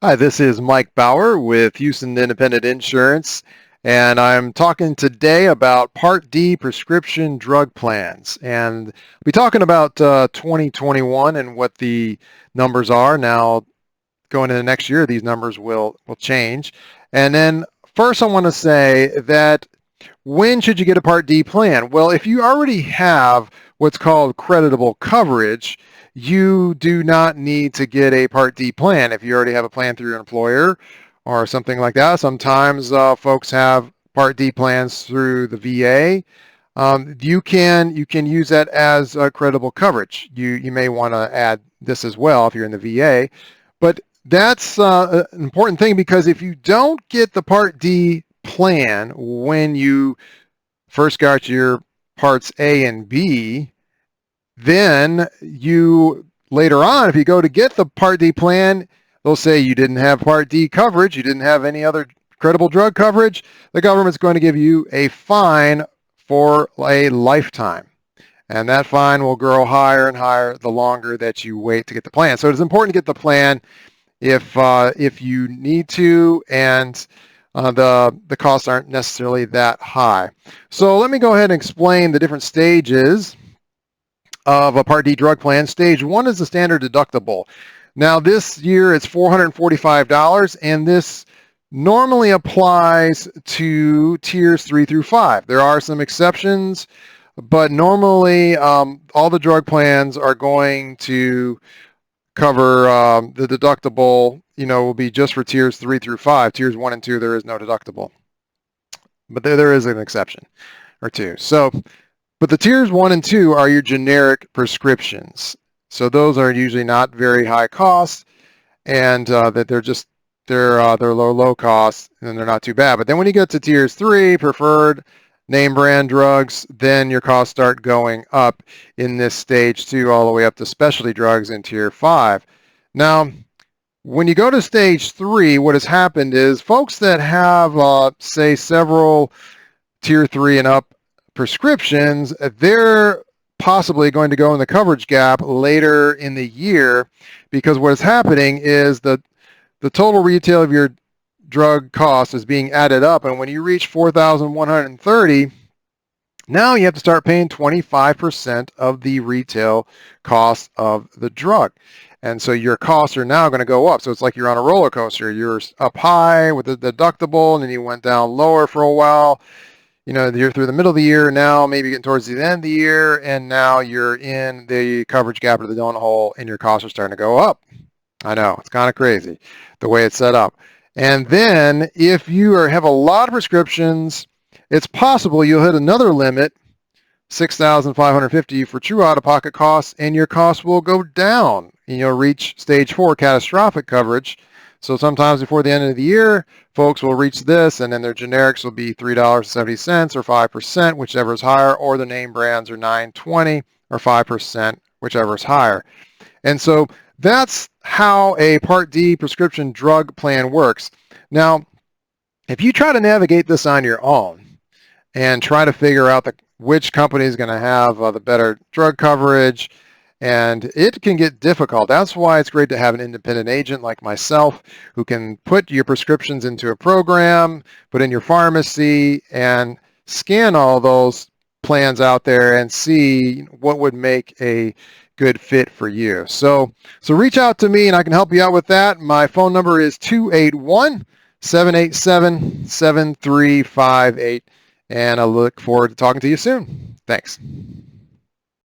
Hi, this is Mike Bauer with Houston Independent Insurance, and I'm talking today about Part D prescription drug plans. And we'll be talking about 2021 and what the numbers are. Now, going into next year, these numbers will change. And then first, I want to say that when should you get a Part D plan? Well, if you already have what's called creditable coverage, you do not need to get a Part D plan if you already have a plan through your employer or something like that. Sometimes folks have Part D plans through the VA. You can use that as creditable coverage. You may want to add this as well if you're in the VA, but that's an important thing because if you don't get the Part D plan when you first got your Parts A and B, then you later on, if you go to get the Part D plan, they'll say you didn't have Part D coverage, you didn't have any other credible drug coverage. The government's going to give you a fine for a lifetime. And that fine will grow higher and higher the longer that you wait to get the plan. So it's important to get the plan if you need to, and the costs aren't necessarily that high. So let me go ahead and explain the different stages of a Part D drug plan. Stage one is the standard deductible. Now this year it's $445, and this normally applies to tiers 3 through 5. There are some exceptions, but normally all the drug plans are going to cover the deductible, will be just for tiers 3 through 5. Tiers 1 and 2, there is no deductible, but there is an exception or two. So, but the tiers 1 and 2 are your generic prescriptions. So those are usually not very high cost, and that they're low cost, and they're not too bad. But then when you get to tiers 3, preferred name brand drugs, then your costs start going up in this stage 2 all the way up to specialty drugs in tier 5. Now, when you go to stage 3, what has happened is folks that have, say, several tier 3 and up prescriptions, they're possibly going to go in the coverage gap later in the year, because what is happening is the total retail of your drug cost is being added up, and when you reach 4,130, now you have to start paying 25% of the retail cost of the drug. And so your costs are now going to go up. So it's like you're on a roller coaster. You're up high with the deductible, and then you went down lower for a while. You're through the middle of the year now, maybe getting towards the end of the year, and now you're in the coverage gap of the donut hole, and your costs are starting to go up. I know, it's kind of crazy the way it's set up. And then if you have a lot of prescriptions, it's possible you'll hit another limit, $6,550 for true out-of-pocket costs, and your costs will go down. You'll reach stage 4, catastrophic coverage. So sometimes before the end of the year, folks will reach this, and then their generics will be $3.70 or 5%, whichever is higher, or the name brands are $9.20 or 5%, whichever is higher. And so that's how a Part D prescription drug plan works. Now, if you try to navigate this on your own and try to figure out which company is going to have the better drug coverage, and it can get difficult. That's why it's great to have an independent agent like myself who can put your prescriptions into a program, put in your pharmacy, and scan all those plans out there and see what would make a good fit for you. So reach out to me and I can help you out with that. My phone number is 281-787-7358, and I look forward to talking to you soon. Thanks.